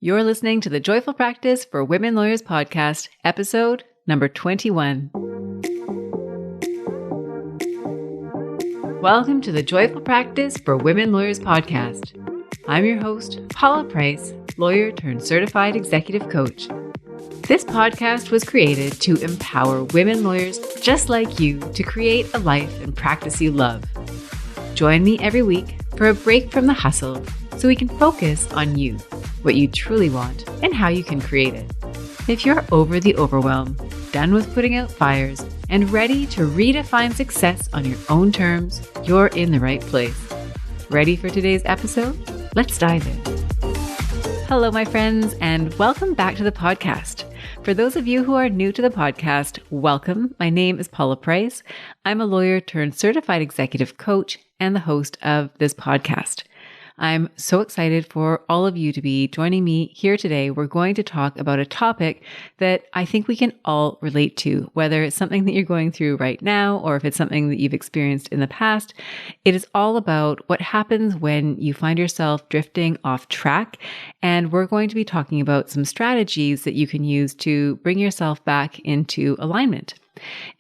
You're listening to the Joyful Practice for Women Lawyers podcast, episode number 21. Welcome to the Joyful Practice for Women Lawyers podcast. I'm your host, Paula Price, lawyer turned certified executive coach. This podcast was created to empower women lawyers just like you to create a life and practice you love. Join me every week for a break from the hustle so we can focus on you, what you truly want, and how you can create it. If you're over the overwhelm, done with putting out fires, and ready to redefine success on your own terms, you're in the right place. Ready for today's episode? Let's dive in. Hello, my friends, and welcome back to the podcast. For those of you who are new to the podcast, welcome. My name is Paula Price. I'm a lawyer turned certified executive coach and the host of this podcast. I'm so excited for all of you to be joining me here today. We're going to talk about a topic that I think we can all relate to, whether it's something that you're going through right now or if it's something that you've experienced in the past. It is all about what happens when you find yourself drifting off track. And we're going to be talking about some strategies that you can use to bring yourself back into alignment.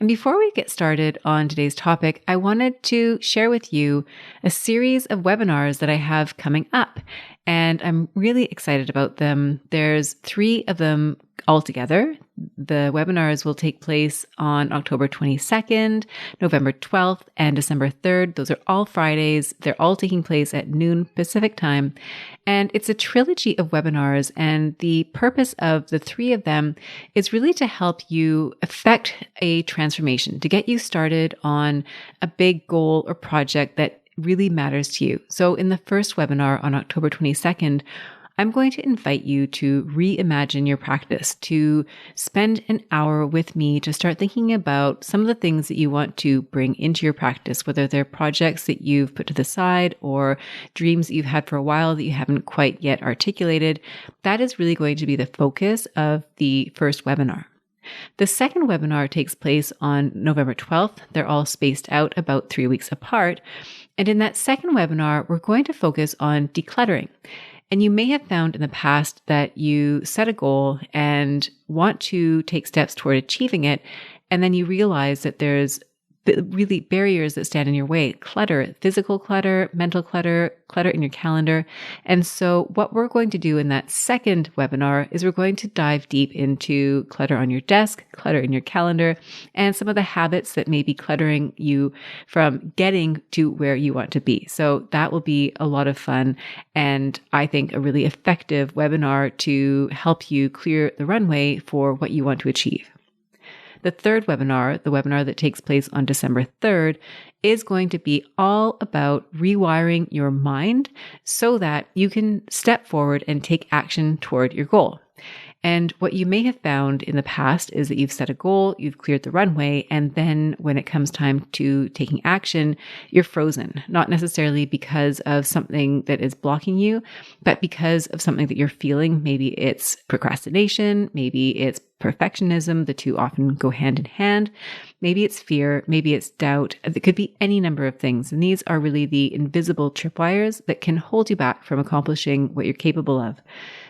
And before we get started on today's topic, I wanted to share with you a series of webinars that I have coming up, and I'm really excited about them. There's 3 of them altogether. The webinars will take place on October 22nd, November 12th, and December 3rd. Those are all Fridays. They're all taking place at noon Pacific time. And it's a trilogy of webinars. And the purpose of the 3 of them is really to help you effect a transformation, to get you started on a big goal or project that really matters to you. So in the first webinar on October 22nd, I'm going to invite you to reimagine your practice, to spend an hour with me to start thinking about some of the things that you want to bring into your practice, whether they're projects that you've put to the side or dreams that you've had for a while that you haven't quite yet articulated. That is really going to be the focus of the first webinar. The second webinar takes place on November 12th. They're all spaced out about 3 weeks apart. And in that second webinar, we're going to focus on decluttering. And you may have found in the past that you set a goal and want to take steps toward achieving it, and then you realize that there's really barriers that stand in your way. Clutter, physical clutter, mental clutter, clutter in your calendar. And so what we're going to do in that second webinar is we're going to dive deep into clutter on your desk, clutter in your calendar, and some of the habits that may be cluttering you from getting to where you want to be. So that will be a lot of fun, and I think a really effective webinar to help you clear the runway for what you want to achieve. The third webinar, the webinar that takes place on December 3rd, is going to be all about rewiring your mind so that you can step forward and take action toward your goal. And what you may have found in the past is that you've set a goal, you've cleared the runway, and then when it comes time to taking action, you're frozen, not necessarily because of something that is blocking you, but because of something that you're feeling. Maybe it's procrastination, maybe it's perfectionism. The two often go hand in hand. Maybe it's fear, maybe it's doubt. It could be any number of things. And these are really the invisible tripwires that can hold you back from accomplishing what you're capable of.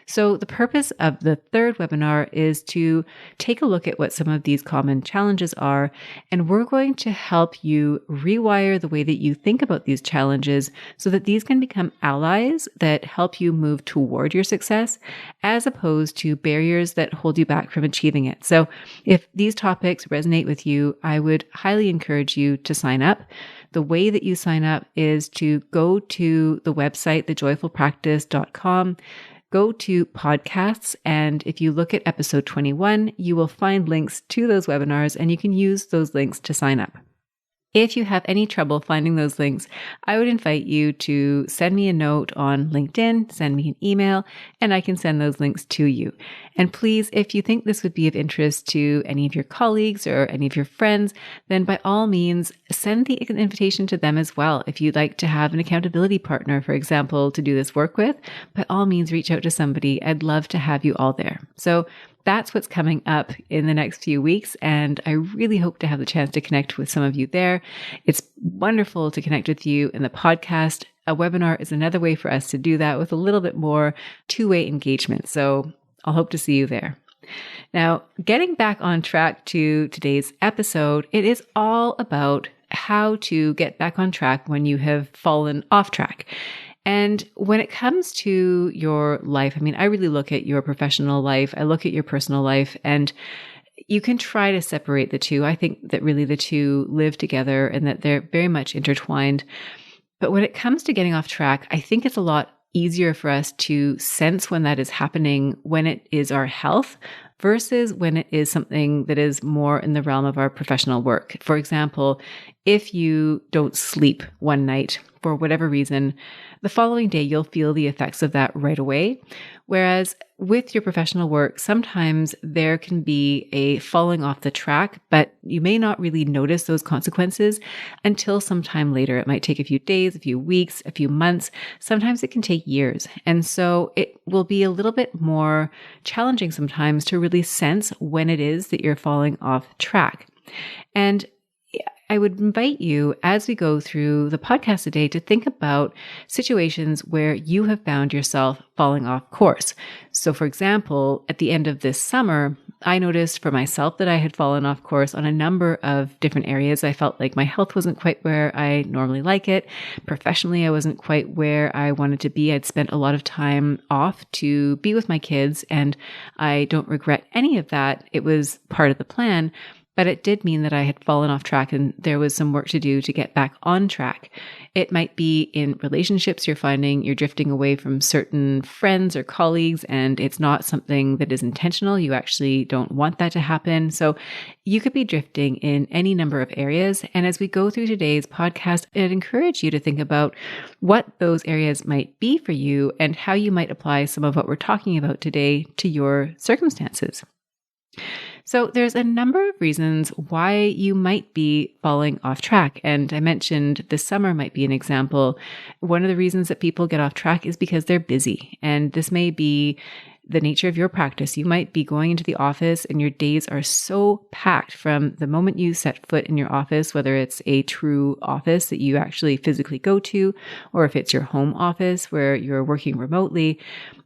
So the purpose of the third webinar is to take a look at what some of these common challenges are, and we're going to help you rewire the way that you think about these challenges so that these can become allies that help you move toward your success, as opposed to barriers that hold you back from achieving it. So if these topics resonate with you, I would highly encourage you to sign up. The way that you sign up is to go to the website, thejoyfulpractice.com, go to podcasts, and if you look at episode 21, you will find links to those webinars, and you can use those links to sign up. If you have any trouble finding those links, I would invite you to send me a note on LinkedIn, send me an email, and I can send those links to you. And please, if you think this would be of interest to any of your colleagues or any of your friends, then by all means, send the invitation to them as well. If you'd like to have an accountability partner, for example, to do this work with, by all means, reach out to somebody. I'd love to have you all there. So that's what's coming up in the next few weeks, and I really hope to have the chance to connect with some of you there. It's wonderful to connect with you in the podcast a webinar is another way for us to do that with a little bit more two-way engagement. So I'll hope to see you there. Now, getting back on track to today's episode, it is all about how to get back on track when you have fallen off track. And when it comes to your life, I mean, I really look at your professional life, I look at your personal life, and you can try to separate the two. I think that really the two live together and that they're very much intertwined. But when it comes to getting off track, I think it's a lot easier for us to sense when that is happening, when it is our health versus when it is something that is more in the realm of our professional work. For example, if you don't sleep one night for whatever reason, the following day you'll feel the effects of that right away. Whereas with your professional work, sometimes there can be a falling off the track, but you may not really notice those consequences until sometime later. It might take a few days, a few weeks, a few months. Sometimes it can take years. And so it will be a little bit more challenging sometimes to really sense when it is that you're falling off track. And I would invite you, as we go through the podcast today, to think about situations where you have found yourself falling off course. So, for example, at the end of this summer, I noticed for myself that I had fallen off course on a number of different areas. I felt like my health wasn't quite where I normally like it. Professionally, I wasn't quite where I wanted to be. I'd spent a lot of time off to be with my kids, and I don't regret any of that. It was part of the plan. But it did mean that I had fallen off track and there was some work to do to get back on track. It might be in relationships. You're finding you're drifting away from certain friends or colleagues, and it's not something that is intentional. You actually don't want that to happen. So you could be drifting in any number of areas. And as we go through today's podcast, I'd encourage you to think about what those areas might be for you and how you might apply some of what we're talking about today to your circumstances. So there's a number of reasons why you might be falling off track. And I mentioned this summer might be an example. One of the reasons that people get off track is because they're busy. And this may be the nature of your practice. You might be going into the office and your days are so packed from the moment you set foot in your office, whether it's a true office that you actually physically go to, or if it's your home office where you're working remotely.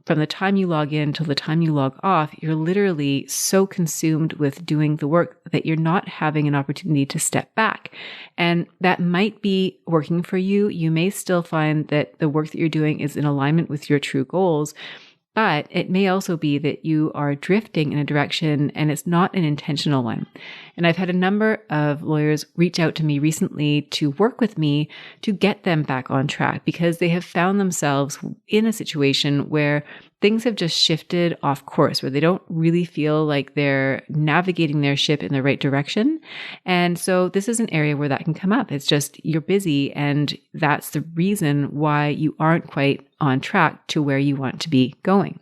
From the time you log in till the time you log off, you're literally so consumed with doing the work that you're not having an opportunity to step back. And that might be working for you. You may still find that the work that you're doing is in alignment with your true goals. But it may also be that you are drifting in a direction and it's not an intentional one. And I've had a number of lawyers reach out to me recently to work with me to get them back on track because they have found themselves in a situation where things have just shifted off course, where they don't really feel like they're navigating their ship in the right direction. And so this is an area where that can come up. It's just you're busy, and that's the reason why you aren't quite on track to where you want to be going.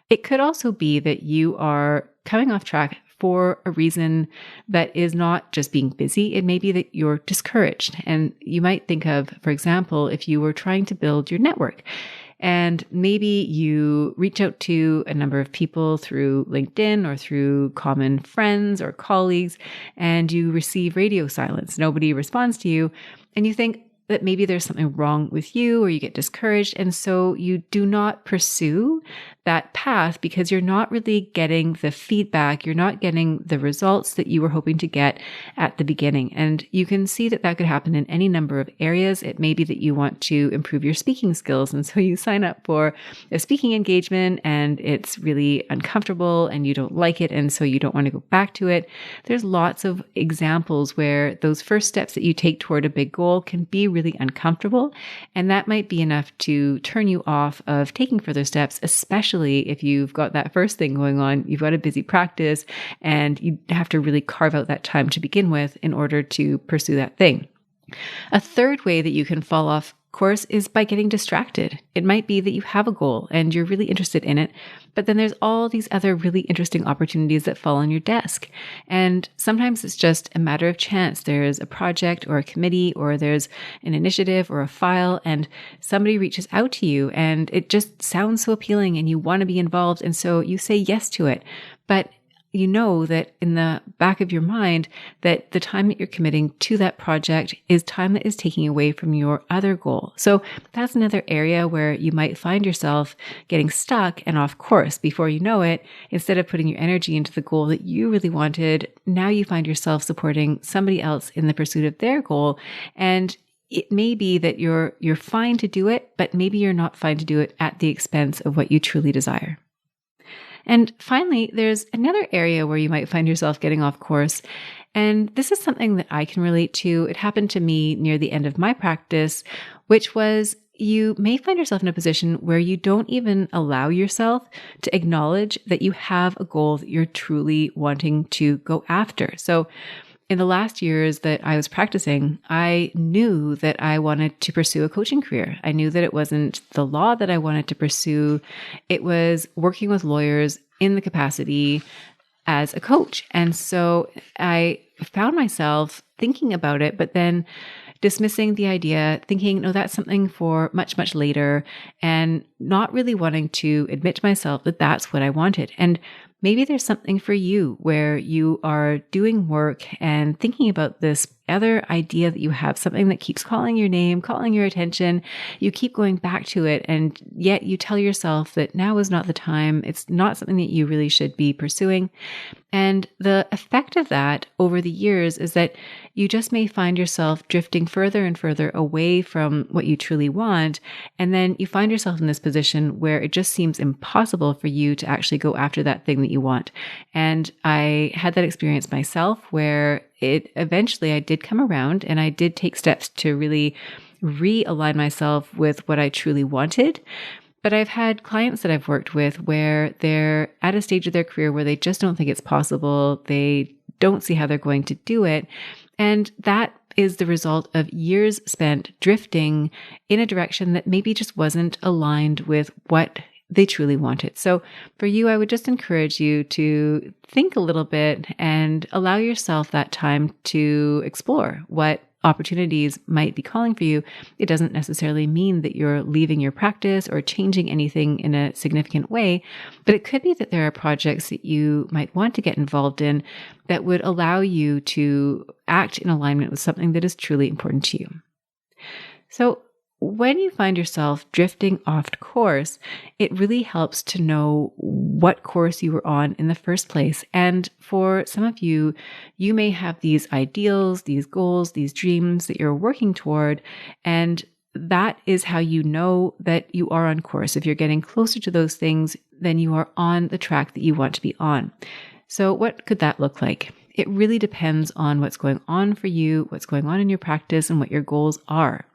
It could also be that you are coming off track for a reason that is not just being busy. It may be that you're discouraged. And you might think of, for example, if you were trying to build your network, and maybe you reach out to a number of people through LinkedIn or through common friends or colleagues, and you receive radio silence. Nobody responds to you, and you think that maybe there's something wrong with you, or you get discouraged. And so you do not pursue that path because you're not really getting the feedback. You're not getting the results that you were hoping to get at the beginning. And you can see that that could happen in any number of areas. It may be that you want to improve your speaking skills. And so you sign up for a speaking engagement and it's really uncomfortable and you don't like it. And so you don't want to go back to it. There's lots of examples where those first steps that you take toward a big goal can be really uncomfortable. And that might be enough to turn you off of taking further steps, especially if you've got that first thing going on, you've got a busy practice and you have to really carve out that time to begin with in order to pursue that thing. A third way that you can fall off course is by getting distracted. It might be that you have a goal and you're really interested in it, but then there's all these other really interesting opportunities that fall on your desk. And sometimes it's just a matter of chance. There's a project or a committee or there's an initiative or a file and somebody reaches out to you and it just sounds so appealing and you want to be involved. And so you say yes to it. But you know that in the back of your mind that the time that you're committing to that project is time that is taking away from your other goal. So that's another area where you might find yourself getting stuck and off course. Before you know it, instead of putting your energy into the goal that you really wanted, now you find yourself supporting somebody else in the pursuit of their goal. And it may be that you're fine to do it, but maybe you're not fine to do it at the expense of what you truly desire. And finally, there's another area where you might find yourself getting off course. And this is something that I can relate to. It happened to me near the end of my practice, which was you may find yourself in a position where you don't even allow yourself to acknowledge that you have a goal that you're truly wanting to go after. So in the last years that I was practicing, I knew that I wanted to pursue a coaching career. I knew that it wasn't the law that I wanted to pursue. It was working with lawyers in the capacity as a coach. And so I found myself thinking about it, but then dismissing the idea, thinking, no, that's something for much, much later, and not really wanting to admit to myself that that's what I wanted. And maybe there's something for you where you are doing work and thinking about this other idea that you have, something that keeps calling your name, calling your attention. You keep going back to it, and yet you tell yourself that now is not the time. It's not something that you really should be pursuing. And the effect of that over the years is that you just may find yourself drifting further and further away from what you truly want. And then you find yourself in this position where it just seems impossible for you to actually go after that thing that you want. And I had that experience myself where eventually I did come around and I did take steps to really realign myself with what I truly wanted. But I've had clients that I've worked with where they're at a stage of their career where they just don't think it's possible. They don't see how they're going to do it. And that is the result of years spent drifting in a direction that maybe just wasn't aligned with what they truly wanted. So for you, I would just encourage you to think a little bit and allow yourself that time to explore what opportunities might be calling for you. It doesn't necessarily mean that you're leaving your practice or changing anything in a significant way, but it could be that there are projects that you might want to get involved in that would allow you to act in alignment with something that is truly important to you. So when you find yourself drifting off course, it really helps to know what course you were on in the first place. And for some of you, you may have these ideals, these goals, these dreams that you're working toward. And that is how you know that you are on course. If you're getting closer to those things, then you are on the track that you want to be on. So what could that look like? It really depends on what's going on for you, what's going on in your practice, and what your goals are.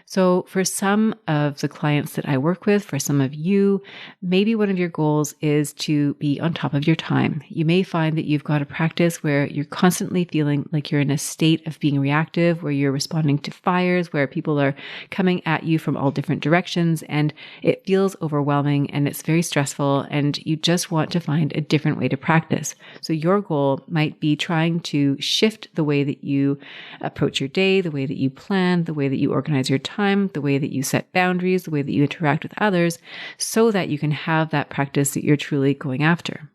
So for some of the clients that I work with, for some of you, maybe one of your goals is to be on top of your time. You may find that you've got a practice where you're constantly feeling like you're in a state of being reactive, where you're responding to fires, where people are coming at you from all different directions, and it feels overwhelming and it's very stressful, and you just want to find a different way to practice. So your goal might be trying to shift the way that you approach your day, the way that you plan, the way that you organize your time, the way that you set boundaries, the way that you interact with others, so that you can have that practice that you're truly going after.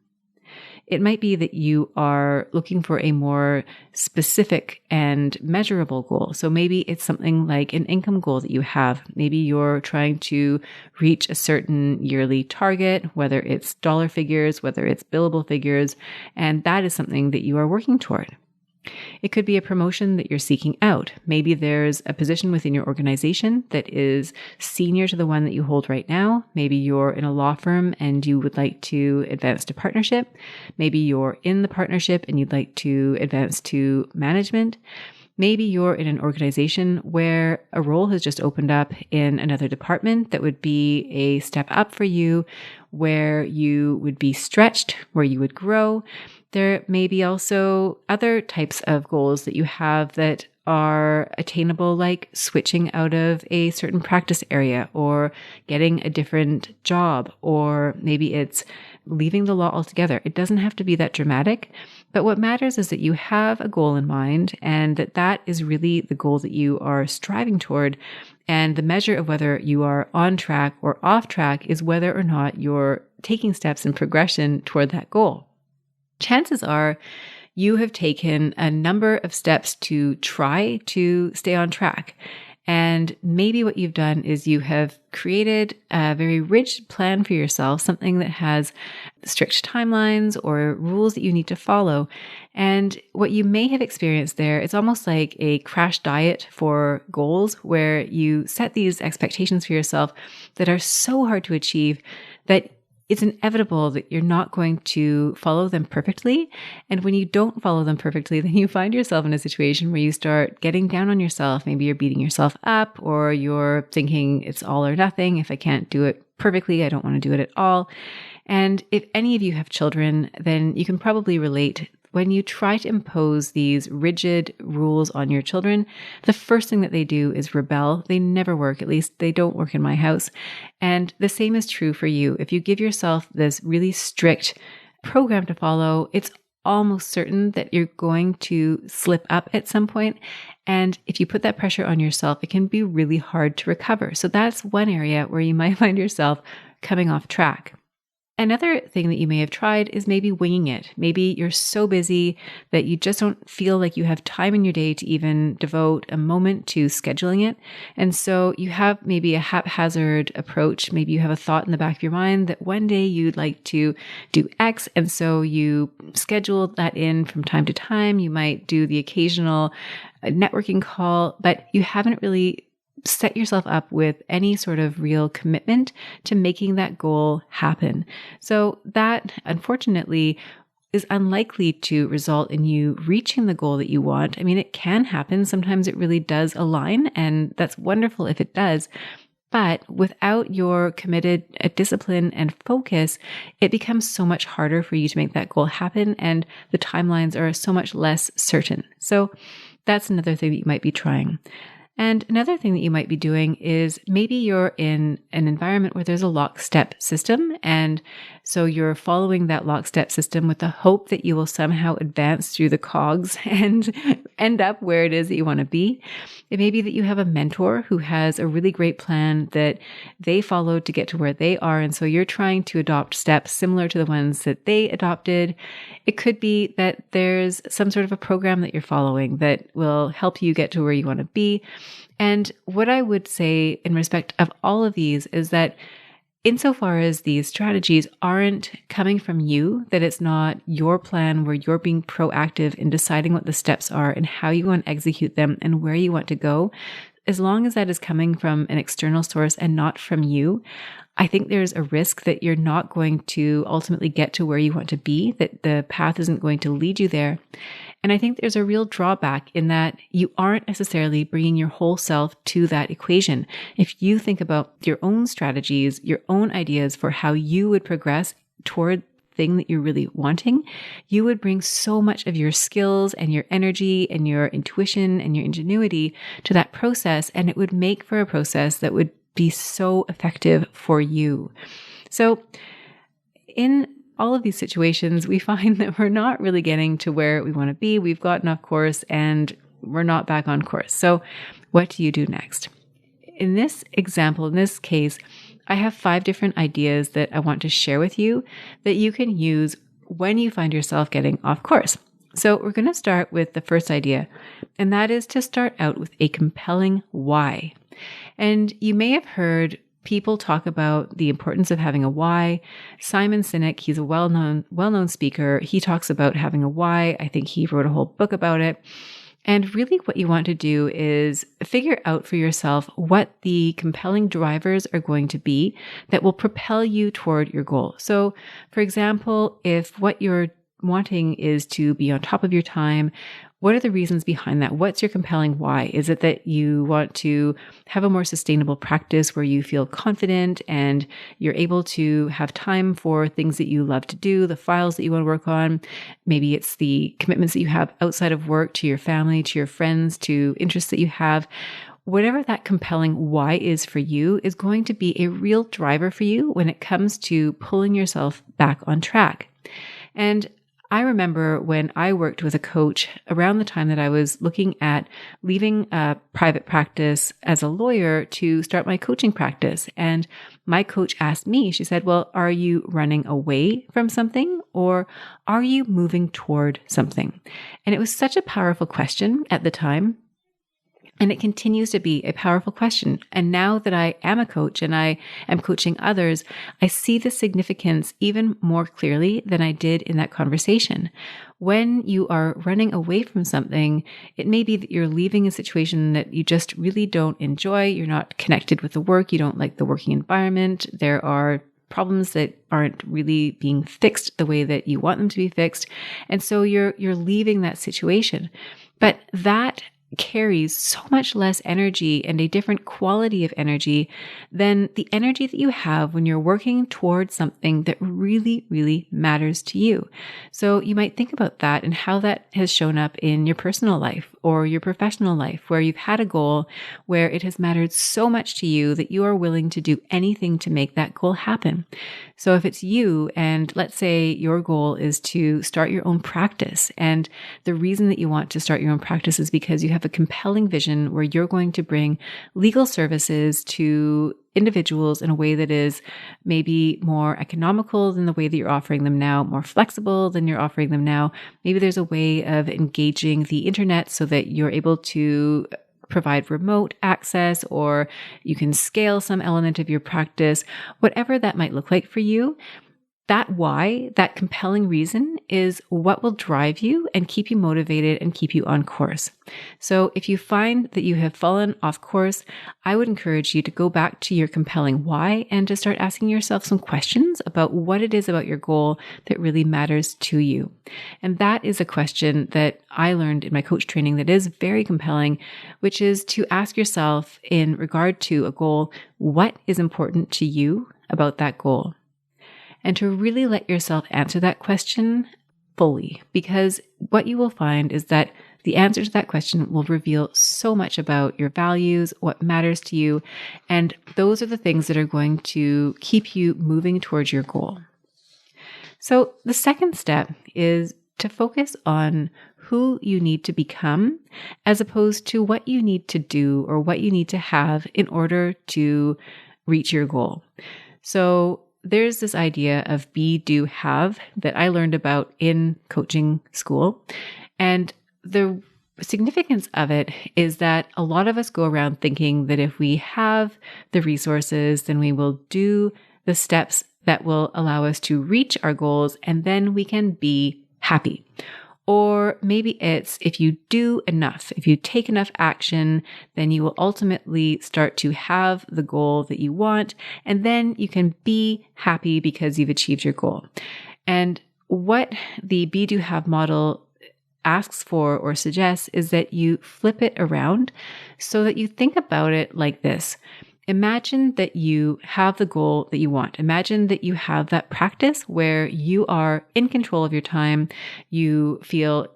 It might be that you are looking for a more specific and measurable goal. So maybe it's something like an income goal that you have. Maybe you're trying to reach a certain yearly target, whether it's dollar figures, whether it's billable figures, and that is something that you are working toward. It could be a promotion that you're seeking out. Maybe there's a position within your organization that is senior to the one that you hold right now. Maybe you're in a law firm and you would like to advance to partnership. Maybe you're in the partnership and you'd like to advance to management. Maybe you're in an organization where a role has just opened up in another department that would be a step up for you, where you would be stretched, where you would grow. There may be also other types of goals that you have that are attainable, like switching out of a certain practice area or getting a different job, or maybe it's leaving the law altogether. It doesn't have to be that dramatic, but what matters is that you have a goal in mind and that is really the goal that you are striving toward. And the measure of whether you are on track or off track is whether or not you're taking steps in progression toward that goal. chances are you have taken a number of steps to try to stay on track. And maybe what you've done is you have created a very rigid plan for yourself, something that has strict timelines or rules that you need to follow. And what you may have experienced there, it's almost like a crash diet for goals where you set these expectations for yourself that are so hard to achieve that it's inevitable that you're not going to follow them perfectly. And when you don't follow them perfectly, then you find yourself in a situation where you start getting down on yourself. Maybe you're beating yourself up, or you're thinking it's all or nothing. If I can't do it perfectly, I don't want to do it at all. And if any of you have children, then you can probably relate. When you try to impose these rigid rules on your children, the first thing that they do is rebel. They never work. At least they don't work in my house. And the same is true for you. If you give yourself this really strict program to follow, it's almost certain that you're going to slip up at some point. And if you put that pressure on yourself, it can be really hard to recover. So that's one area where you might find yourself coming off track. Another thing that you may have tried is maybe winging it. Maybe you're so busy that you just don't feel like you have time in your day to even devote a moment to scheduling it. And so you have maybe a haphazard approach. Maybe you have a thought in the back of your mind that one day you'd like to do X. And so you schedule that in from time to time. You might do the occasional networking call, but you haven't really set yourself up with any sort of real commitment to making that goal happen. So that, unfortunately, is unlikely to result in you reaching the goal that you want. I mean, it can happen. Sometimes it really does align, and that's wonderful if it does. But without your committed discipline and focus, it becomes so much harder for you to make that goal happen, and the timelines are so much less certain. So that's another thing that you might be trying. And another thing that you might be doing is maybe you're in an environment where there's a lockstep system. And so you're following that lockstep system with the hope that you will somehow advance through the cogs and end up where it is that you want to be. It may be that you have a mentor who has a really great plan that they followed to get to where they are. And so you're trying to adopt steps similar to the ones that they adopted. It could be that there's some sort of a program that you're following that will help you get to where you want to be. And what I would say in respect of all of these is that insofar as these strategies aren't coming from you, that it's not your plan where you're being proactive in deciding what the steps are and how you want to execute them and where you want to go, as long as that is coming from an external source and not from you, I think there's a risk that you're not going to ultimately get to where you want to be, that the path isn't going to lead you there. And I think there's a real drawback in that you aren't necessarily bringing your whole self to that equation. If you think about your own strategies, your own ideas for how you would progress toward the thing that you're really wanting, you would bring so much of your skills and your energy and your intuition and your ingenuity to that process. And it would make for a process that would be so effective for you. So in all of these situations, we find that we're not really getting to where we want to be. We've gotten off course and we're not back on course. So what do you do next? In this example, in this case, I have 5 different ideas that I want to share with you that you can use when you find yourself getting off course. So we're going to start with the first idea, and that is to start out with a compelling why. And you may have heard people talk about the importance of having a why. Simon Sinek, he's a well-known speaker. He talks about having a why. I think he wrote a whole book about it. And really what you want to do is figure out for yourself what the compelling drivers are going to be that will propel you toward your goal. So, for example, if what you're wanting is to be on top of your time, what are the reasons behind that? What's your compelling why? Is it that you want to have a more sustainable practice where you feel confident and you're able to have time for things that you love to do, the files that you want to work on? Maybe it's the commitments that you have outside of work to your family, to your friends, to interests that you have. Whatever that compelling why is for you is going to be a real driver for you when it comes to pulling yourself back on track. And I remember when I worked with a coach around the time that I was looking at leaving a private practice as a lawyer to start my coaching practice. And my coach asked me, she said, well, are you running away from something or are you moving toward something? And it was such a powerful question at the time. And it continues to be a powerful question. And now that I am a coach and I am coaching others, I see the significance even more clearly than I did in that conversation. When you are running away from something, it may be that you're leaving a situation that you just really don't enjoy. You're not connected with the work. You don't like the working environment. There are problems that aren't really being fixed the way that you want them to be fixed. And so you're leaving that situation. But that carries so much less energy and a different quality of energy than the energy that you have when you're working towards something that really, really matters to you. So you might think about that and how that has shown up in your personal life or your professional life, where you've had a goal where it has mattered so much to you that you are willing to do anything to make that goal happen. So if it's you, and let's say your goal is to start your own practice, and the reason that you want to start your own practice is because you have a compelling vision where you're going to bring legal services to individuals in a way that is maybe more economical than the way that you're offering them now, more flexible than you're offering them now. Maybe there's a way of engaging the internet so that you're able to provide remote access, or you can scale some element of your practice, whatever that might look like for you. That why, that compelling reason, is what will drive you and keep you motivated and keep you on course. So if you find that you have fallen off course, I would encourage you to go back to your compelling why and to start asking yourself some questions about what it is about your goal that really matters to you. And that is a question that I learned in my coach training that is very compelling, which is to ask yourself, in regard to a goal, what is important to you about that goal? And to really let yourself answer that question fully, because what you will find is that the answer to that question will reveal so much about your values, what matters to you, and those are the things that are going to keep you moving towards your goal. So the second step is to focus on who you need to become as opposed to what you need to do or what you need to have in order to reach your goal. So there's this idea of be, do, have that I learned about in coaching school. And the significance of it is that a lot of us go around thinking that if we have the resources, then we will do the steps that will allow us to reach our goals, and then we can be happy. Or maybe it's if you do enough, if you take enough action, then you will ultimately start to have the goal that you want, and then you can be happy because you've achieved your goal. And what the be, do, have model asks for or suggests is that you flip it around so that you think about it like this. Imagine that you have the goal that you want. Imagine that you have that practice where you are in control of your time. You feel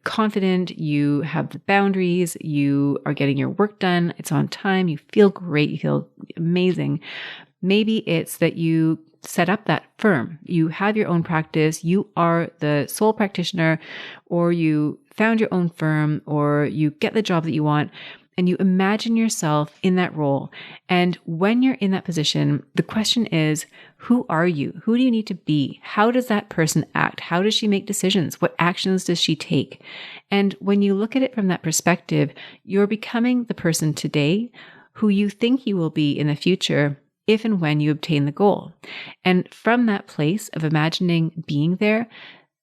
confident. You have the boundaries. You are getting your work done. It's on time. You feel great. You feel amazing. Maybe it's that you set up that firm. You have your own practice. You are the sole practitioner, or you found your own firm, or you get the job that you want. And you imagine yourself in that role. And when you're in that position, the question is, who are you? Who do you need to be? How does that person act? How does she make decisions? What actions does she take? And when you look at it from that perspective, you're becoming the person today who you think you will be in the future if and when you obtain the goal. And from that place of imagining being there,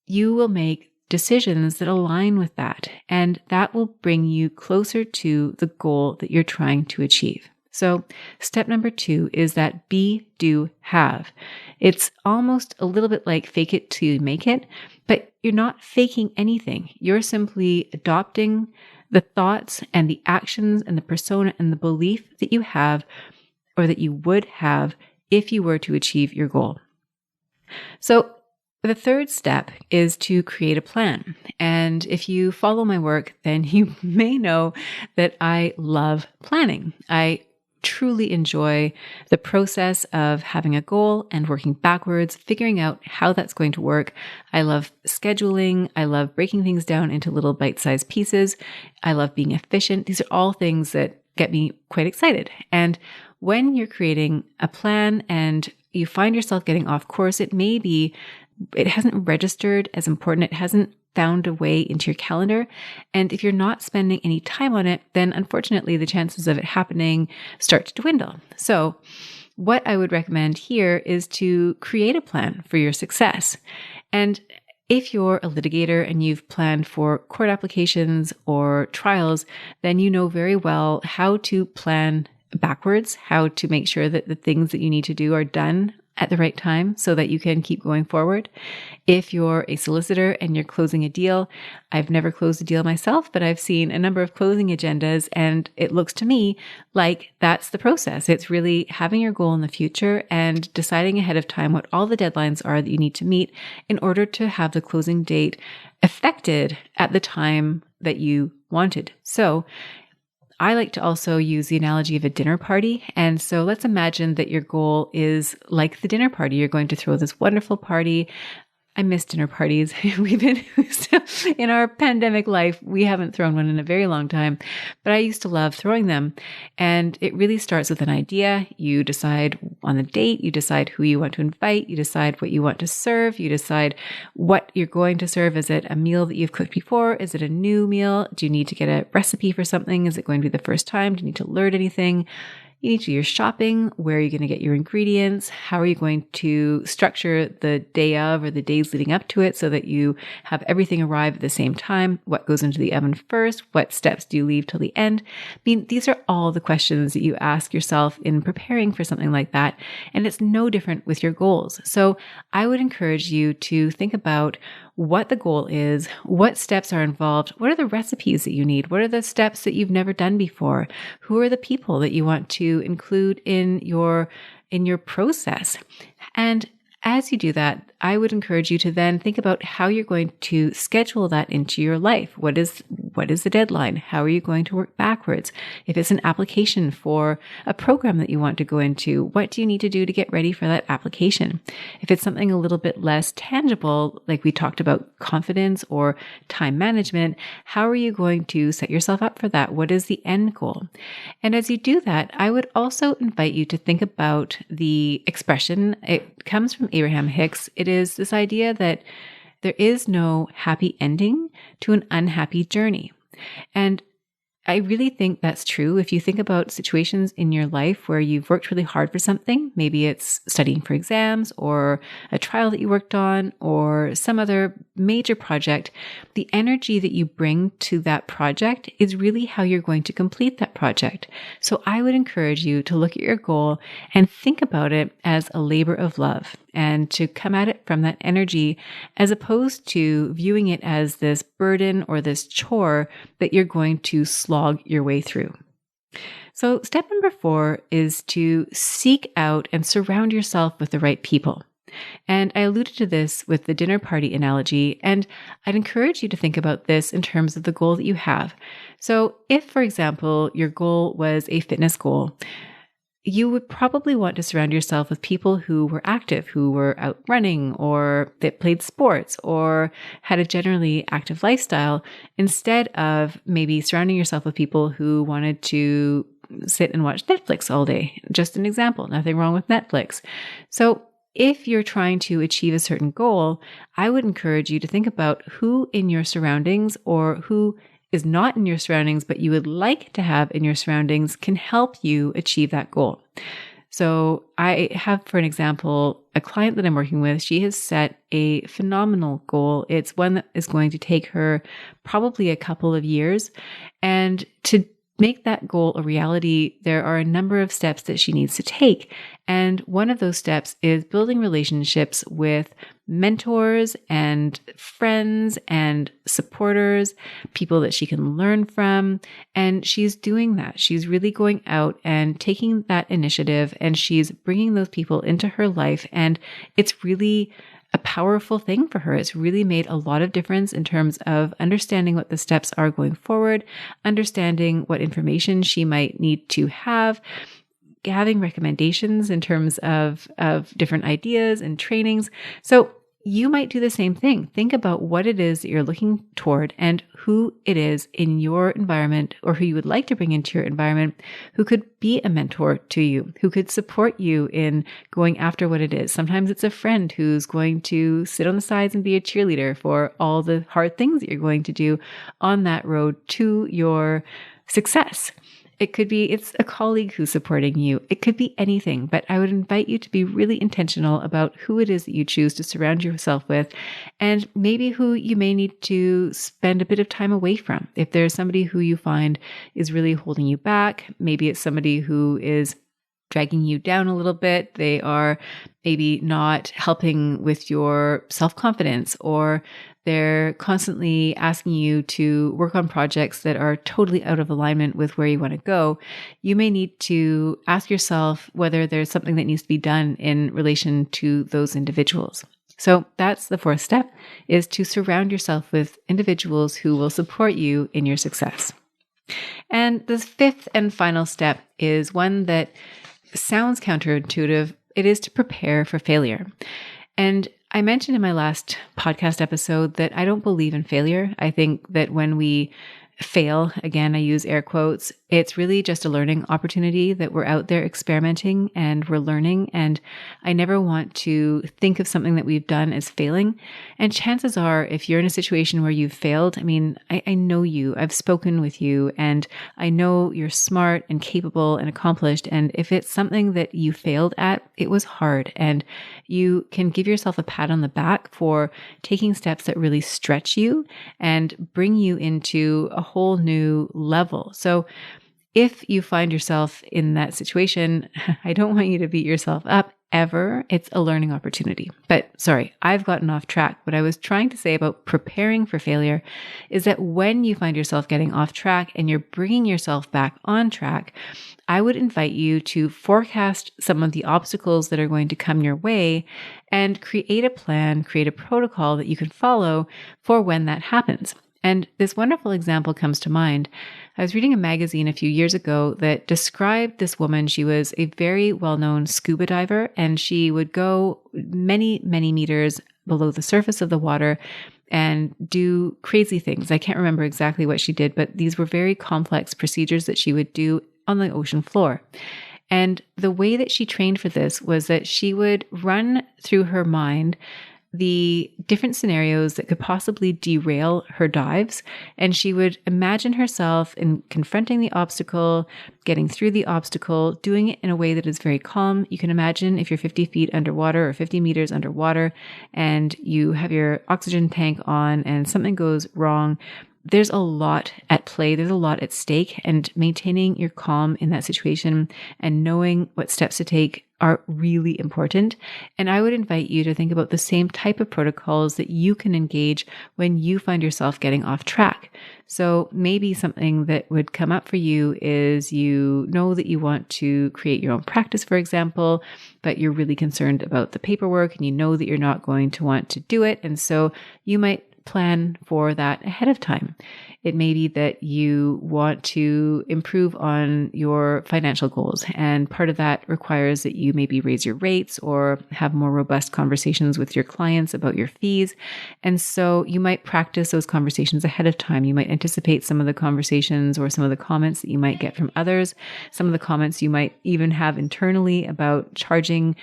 you will make decisions that align with that, and that will bring you closer to the goal that you're trying to achieve. So step number 2 is that be, do, have. It's almost a little bit like fake it till you make it, but you're not faking anything. You're simply adopting the thoughts and the actions and the persona and the belief that you have, or that you would have if you were to achieve your goal. So the third step is to create a plan. And if you follow my work, then you may know that I love planning. I truly enjoy the process of having a goal and working backwards, figuring out how that's going to work. I love scheduling. I love breaking things down into little bite-sized pieces. I love being efficient. These are all things that get me quite excited. And when you're creating a plan and you find yourself getting off course, it may be registered as important. It hasn't found a way into your calendar. And if you're not spending any time on it, then unfortunately the chances of it happening start to dwindle. So what I would recommend here is to create a plan for your success. And if you're a litigator and you've planned for court applications or trials, then you know very well how to plan backwards, how to make sure that the things that you need to do are done at the right time so that you can keep going forward. If you're a solicitor and you're closing a deal, I've never closed a deal myself, but I've seen a number of closing agendas, and it looks to me like that's the process. It's really having your goal in the future and deciding ahead of time what all the deadlines are that you need to meet in order to have the closing date affected at the time that you wanted. So I like to also use the analogy of a dinner party. And so let's imagine that your goal is like the dinner party. You're going to throw this wonderful party. I miss dinner parties. We've been in our pandemic life, we haven't thrown one in a very long time, but I used to love throwing them. And it really starts with an idea. You decide on the date, you decide who you want to invite, you decide what you want to serve, you decide what you're going to serve. Is it a meal that you've cooked before? Is it a new meal? Do you need to get a recipe for something? Is it going to be the first time? Do you need to learn anything? You need to do your shopping. Where are you going to get your ingredients? How are you going to structure the day of or the days leading up to it so that you have everything arrive at the same time? What goes into the oven first? What steps do you leave till the end? I mean, these are all the questions that you ask yourself in preparing for something like that. And it's no different with your goals. So I would encourage you to think about what the goal is, what steps are involved, what are the recipes that you need, what are the steps that you've never done before, who are the people that you want to include in your process. And as you do that, I would encourage you to then think about how you're going to schedule that into your life. What is the deadline? How are you going to work backwards? If it's an application for a program that you want to go into, what do you need to do to get ready for that application? If it's something a little bit less tangible, like we talked about confidence or time management, how are you going to set yourself up for that? What is the end goal? And as you do that, I would also invite you to think about the expression. It comes from Abraham Hicks. It is this idea that there is no happy ending to an unhappy journey. And I really think that's true. If you think about situations in your life where you've worked really hard for something, maybe it's studying for exams or a trial that you worked on or some other major project, the energy that you bring to that project is really how you're going to complete that project. So I would encourage you to look at your goal and think about it as a labor of love and to come at it from that energy as opposed to viewing it as this burden or this chore that you're going to slog your way through. So step number 4 is to seek out and surround yourself with the right people. And I alluded to this with the dinner party analogy, and I'd encourage you to think about this in terms of the goal that you have. So if, for example, your goal was a fitness goal, you would probably want to surround yourself with people who were active, who were out running or that played sports or had a generally active lifestyle, instead of maybe surrounding yourself with people who wanted to sit and watch Netflix all day. Just an example, nothing wrong with Netflix. So if you're trying to achieve a certain goal, I would encourage you to think about who in your surroundings or who is not in your surroundings, but you would like to have in your surroundings can help you achieve that goal. So I have, for an example, a client that I'm working with. She has set a phenomenal goal. It's one that is going to take her probably a couple of years. And to make that goal a reality, there are a number of steps that she needs to take. And one of those steps is building relationships with mentors and friends and supporters, people that she can learn from. And she's doing that. She's really going out and taking that initiative, and she's bringing those people into her life. And it's really a powerful thing for her. It's really made a lot of difference in terms of understanding what the steps are going forward, understanding what information she might need to have, having recommendations in terms of different ideas and trainings. So you might do the same thing. Think about what it is that you're looking toward and who it is in your environment or who you would like to bring into your environment who could be a mentor to you, who could support you in going after what it is. Sometimes it's a friend who's going to sit on the sides and be a cheerleader for all the hard things that you're going to do on that road to your success. It could be, it's a colleague who's supporting you. It could be anything, but I would invite you to be really intentional about who it is that you choose to surround yourself with and maybe who you may need to spend a bit of time away from. If there's somebody who you find is really holding you back, maybe it's somebody who is dragging you down a little bit. They are maybe not helping with your self-confidence, or they're constantly asking you to work on projects that are totally out of alignment with where you want to go. You may need to ask yourself whether there's something that needs to be done in relation to those individuals. So that's the fourth step, is to surround yourself with individuals who will support you in your success. And the fifth and final step is one that sounds counterintuitive. It is to prepare for failure. And I mentioned in my last podcast episode that I don't believe in failure. I think that when we fail, again, I use air quotes, it's really just a learning opportunity that we're out there experimenting and we're learning. And I never want to think of something that we've done as failing. And chances are, if you're in a situation where you've failed, I mean, I know you, I've spoken with you, and I know you're smart and capable and accomplished. And if it's something that you failed at, it was hard. And you can give yourself a pat on the back for taking steps that really stretch you and bring you into a whole new level. So if you find yourself in that situation, I don't want you to beat yourself up ever. It's a learning opportunity. But sorry, I've gotten off track. What I was trying to say about preparing for failure is that when you find yourself getting off track and you're bringing yourself back on track, I would invite you to forecast some of the obstacles that are going to come your way and create a plan, create a protocol that you can follow for when that happens. And this wonderful example comes to mind. I was reading a magazine a few years ago that described this woman. She was a very well-known scuba diver, and she would go many, many meters below the surface of the water and do crazy things. I can't remember exactly what she did, but these were very complex procedures that she would do on the ocean floor. And the way that she trained for this was that she would run through her mind the different scenarios that could possibly derail her dives. And she would imagine herself in confronting the obstacle, getting through the obstacle, doing it in a way that is very calm. You can imagine if you're 50 feet underwater or 50 meters underwater and you have your oxygen tank on and something goes wrong. There's a lot at play. There's a lot at stake, and maintaining your calm in that situation and knowing what steps to take are really important. And I would invite you to think about the same type of protocols that you can engage when you find yourself getting off track. So maybe something that would come up for you is you know that you want to create your own practice, for example, but you're really concerned about the paperwork and you know that you're not going to want to do it. And so you might plan for that ahead of time. It may be that you want to improve on your financial goals, and part of that requires that you maybe raise your rates or have more robust conversations with your clients about your fees. And so you might practice those conversations ahead of time. You might anticipate some of the conversations or some of the comments that you might get from others, some of the comments you might even have internally about charging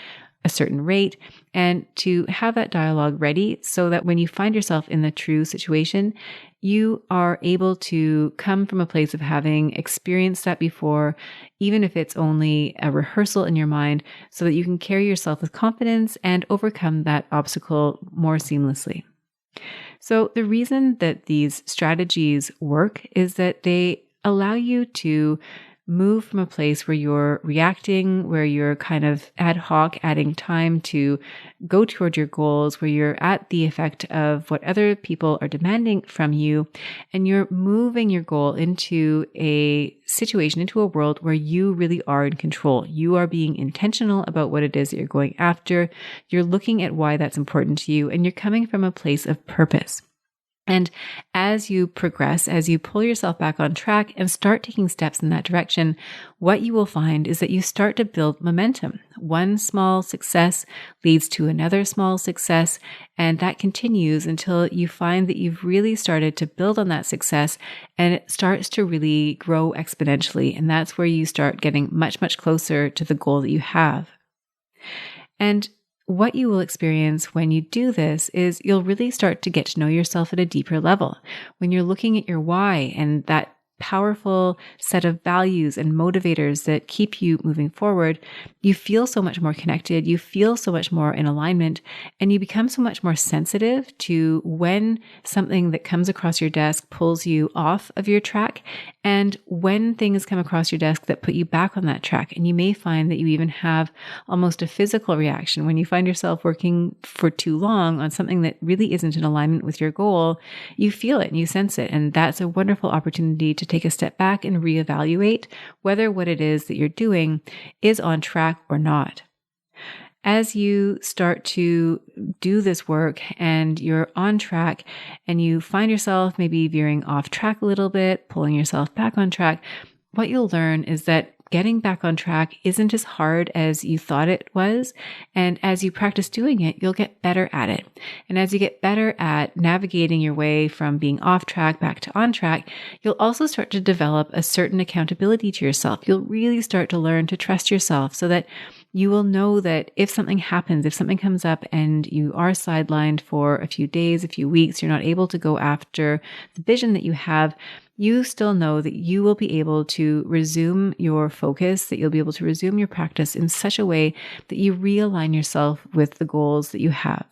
a certain rate, and to have that dialogue ready so that when you find yourself in the true situation, you are able to come from a place of having experienced that before, even if it's only a rehearsal in your mind, so that you can carry yourself with confidence and overcome that obstacle more seamlessly. So the reason that these strategies work is that they allow you to move from a place where you're reacting, where you're kind of ad hoc, adding time to go toward your goals, where you're at the effect of what other people are demanding from you, and you're moving your goal into a situation, into a world where you really are in control. You are being intentional about what it is that you're going after. You're looking at why that's important to you, and you're coming from a place of purpose. And as you progress, as you pull yourself back on track and start taking steps in that direction, what you will find is that you start to build momentum. One small success leads to another small success, and that continues until you find that you've really started to build on that success and it starts to really grow exponentially. And that's where you start getting much, much closer to the goal that you have. And what you will experience when you do this is you'll really start to get to know yourself at a deeper level. When you're looking at your why and that powerful set of values and motivators that keep you moving forward, you feel so much more connected, you feel so much more in alignment, and you become so much more sensitive to when something that comes across your desk pulls you off of your track and when things come across your desk that put you back on that track. And you may find that you even have almost a physical reaction when you find yourself working for too long on something that really isn't in alignment with your goal. You feel it and you sense it. And that's a wonderful opportunity to take a step back and reevaluate whether what it is that you're doing is on track or not. As you start to do this work and you're on track and you find yourself maybe veering off track a little bit, pulling yourself back on track, what you'll learn is that getting back on track isn't as hard as you thought it was. And as you practice doing it, you'll get better at it. And as you get better at navigating your way from being off track back to on track, you'll also start to develop a certain accountability to yourself. You'll really start to learn to trust yourself so that you will know that if something happens, if something comes up and you are sidelined for a few days, a few weeks, you're not able to go after the vision that you have, you still know that you will be able to resume your focus, that you'll be able to resume your practice in such a way that you realign yourself with the goals that you have.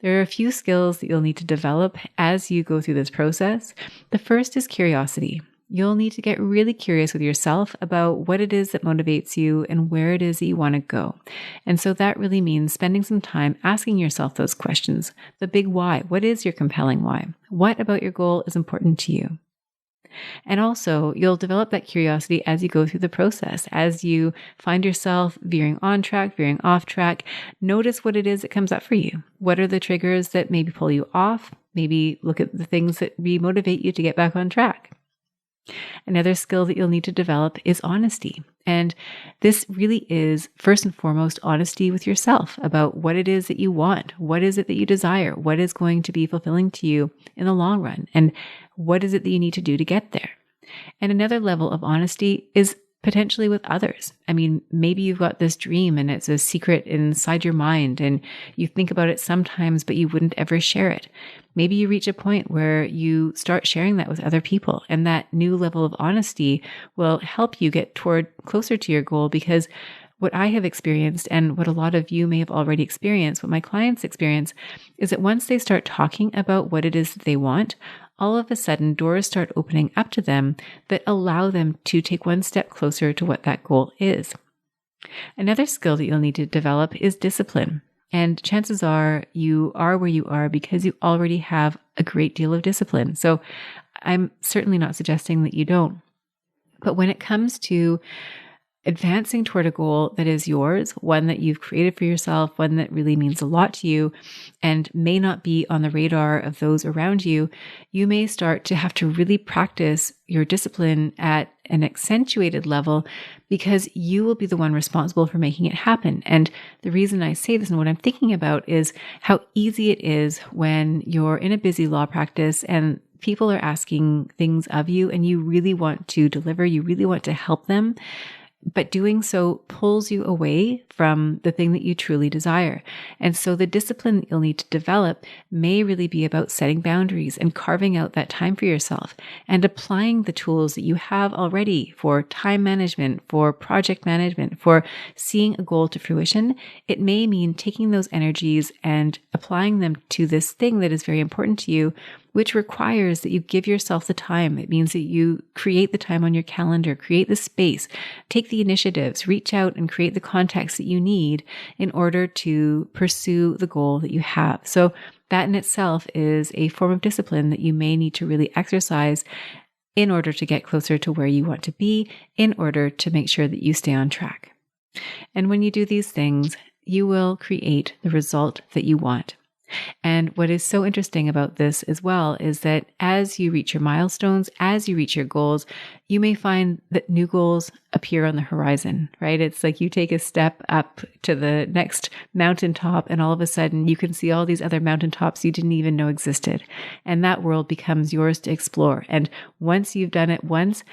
There are a few skills that you'll need to develop as you go through this process. The first is curiosity. You'll need to get really curious with yourself about what it is that motivates you and where it is that you want to go. And so that really means spending some time asking yourself those questions. The big why. What is your compelling why? What about your goal is important to you? And also, you'll develop that curiosity as you go through the process. As you find yourself veering on track, veering off track, notice what it is that comes up for you. What are the triggers that maybe pull you off? Maybe look at the things that remotivate you to get back on track. Another skill that you'll need to develop is honesty. And this really is, first and foremost, honesty with yourself about what it is that you want. What is it that you desire? What is going to be fulfilling to you in the long run? And what is it that you need to do to get there? And another level of honesty is potentially with others. I mean, maybe you've got this dream and it's a secret inside your mind and you think about it sometimes, but you wouldn't ever share it. Maybe you reach a point where you start sharing that with other people, and that new level of honesty will help you get closer to your goal, because what I have experienced and what a lot of you may have already experienced, what my clients experience, is that once they start talking about what it is that they want, all of a sudden doors start opening up to them that allow them to take one step closer to what that goal is. Another skill that you'll need to develop is discipline. And chances are you are where you are because you already have a great deal of discipline. So I'm certainly not suggesting that you don't. But when it comes to advancing toward a goal that is yours, one that you've created for yourself, one that really means a lot to you and may not be on the radar of those around you, you may start to have to really practice your discipline at an accentuated level because you will be the one responsible for making it happen. And the reason I say this and what I'm thinking about is how easy it is when you're in a busy law practice and people are asking things of you and you really want to deliver, you really want to help them. But doing so pulls you away from the thing that you truly desire. And so the discipline that you'll need to develop may really be about setting boundaries and carving out that time for yourself and applying the tools that you have already for time management, for project management, for seeing a goal to fruition. It may mean taking those energies and applying them to this thing that is very important to you, which requires that you give yourself the time. It means that you create the time on your calendar, create the space, take the initiatives, reach out and create the context that you need in order to pursue the goal that you have. So that in itself is a form of discipline that you may need to really exercise in order to get closer to where you want to be, in order to make sure that you stay on track. And when you do these things, you will create the result that you want. And what is so interesting about this as well is that as you reach your milestones, as you reach your goals, you may find that new goals appear on the horizon, right? It's like you take a step up to the next mountaintop and all of a sudden you can see all these other mountaintops you didn't even know existed. And that world becomes yours to explore. And once you've done it once,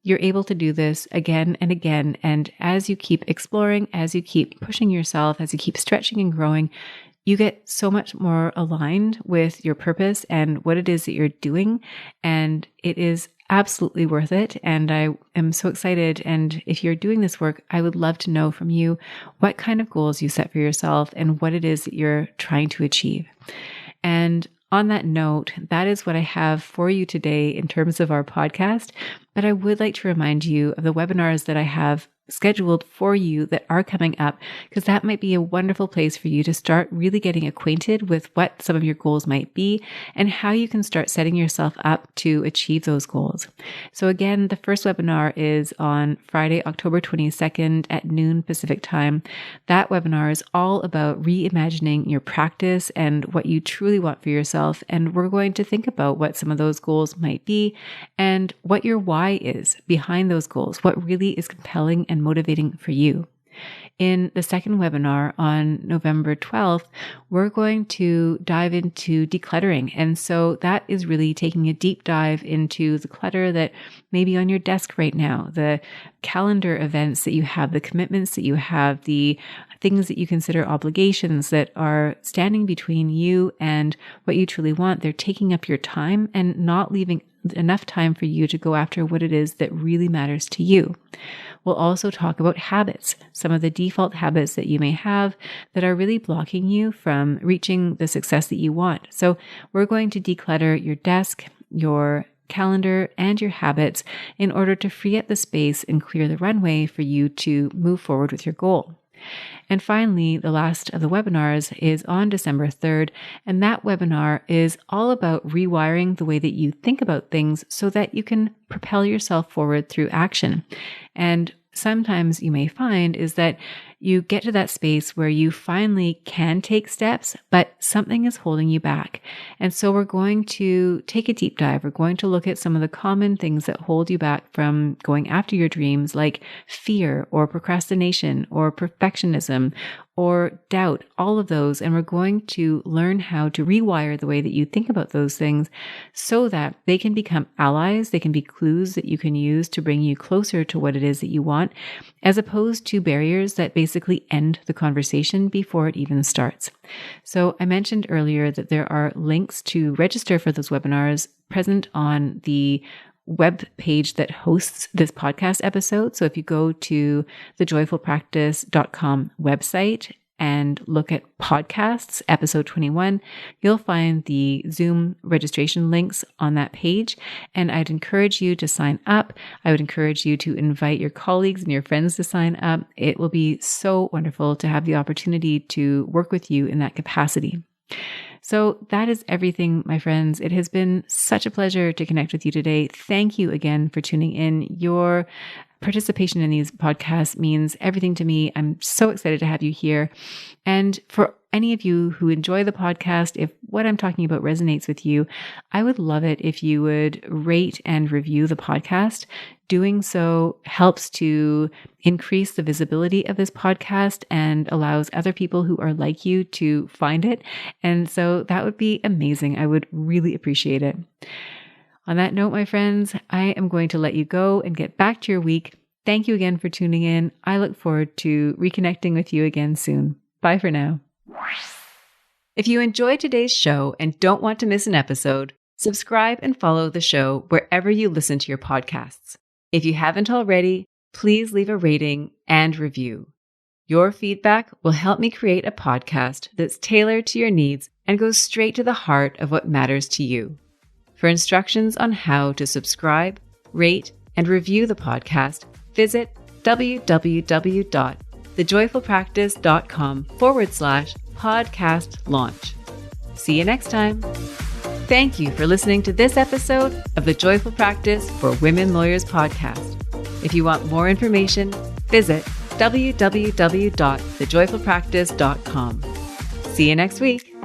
you're able to do this again and again. And as you keep exploring, as you keep pushing yourself, as you keep stretching and growing, you get so much more aligned with your purpose and what it is that you're doing. And it is absolutely worth it. And I am so excited. And if you're doing this work, I would love to know from you what kind of goals you set for yourself and what it is that you're trying to achieve. And on that note, that is what I have for you today in terms of our podcast. But I would like to remind you of the webinars that I have scheduled for you that are coming up, because that might be a wonderful place for you to start really getting acquainted with what some of your goals might be and how you can start setting yourself up to achieve those goals. So again, the first webinar is on Friday, October 22nd at noon Pacific time. That webinar is all about reimagining your practice and what you truly want for yourself. And we're going to think about what some of those goals might be and what your why is behind those goals, what really is compelling and motivating for you. In the second webinar on November 12th, we're going to dive into decluttering. And so that is really taking a deep dive into the clutter that may be on your desk right now, the calendar events that you have, the commitments that you have, the things that you consider obligations that are standing between you and what you truly want. They're taking up your time and not leaving enough time for you to go after what it is that really matters to you. We'll also talk about habits, some of the default habits that you may have that are really blocking you from reaching the success that you want. So we're going to declutter your desk, your calendar, and your habits in order to free up the space and clear the runway for you to move forward with your goal. And finally, the last of the webinars is on December 3rd, and that webinar is all about rewiring the way that you think about things so that you can propel yourself forward through action. And sometimes you may find is that you get to that space where you finally can take steps, but something is holding you back. And so we're going to take a deep dive. We're going to look at some of the common things that hold you back from going after your dreams, like fear or procrastination or perfectionism or doubt, all of those. And we're going to learn how to rewire the way that you think about those things so that they can become allies. They can be clues that you can use to bring you closer to what it is that you want, as opposed to barriers that basically end the conversation before it even starts. So I mentioned earlier that there are links to register for those webinars present on the web page that hosts this podcast episode. So if you go to thejoyfulpractice.com website and look at podcasts, episode 21, you'll find the Zoom registration links on that page. And I'd encourage you to sign up. I would encourage you to invite your colleagues and your friends to sign up. It will be so wonderful to have the opportunity to work with you in that capacity. So that is everything, my friends. It has been such a pleasure to connect with you today. Thank you again for tuning in. Your participation in these podcasts means everything to me. I'm so excited to have you here. And for any of you who enjoy the podcast, if what I'm talking about resonates with you, I would love it if you would rate and review the podcast. Doing so helps to increase the visibility of this podcast and allows other people who are like you to find it. And so that would be amazing. I would really appreciate it. On that note, my friends, I am going to let you go and get back to your week. Thank you again for tuning in. I look forward to reconnecting with you again soon. Bye for now. If you enjoyed today's show and don't want to miss an episode, subscribe and follow the show wherever you listen to your podcasts. If you haven't already, please leave a rating and review. Your feedback will help me create a podcast that's tailored to your needs and goes straight to the heart of what matters to you. For instructions on how to subscribe, rate, and review the podcast, visit www.thejoyfulpractice.com/podcast launch. See you next time. Thank you for listening to this episode of the Joyful Practice for Women Lawyers podcast. If you want more information, visit www.thejoyfulpractice.com. See you next week.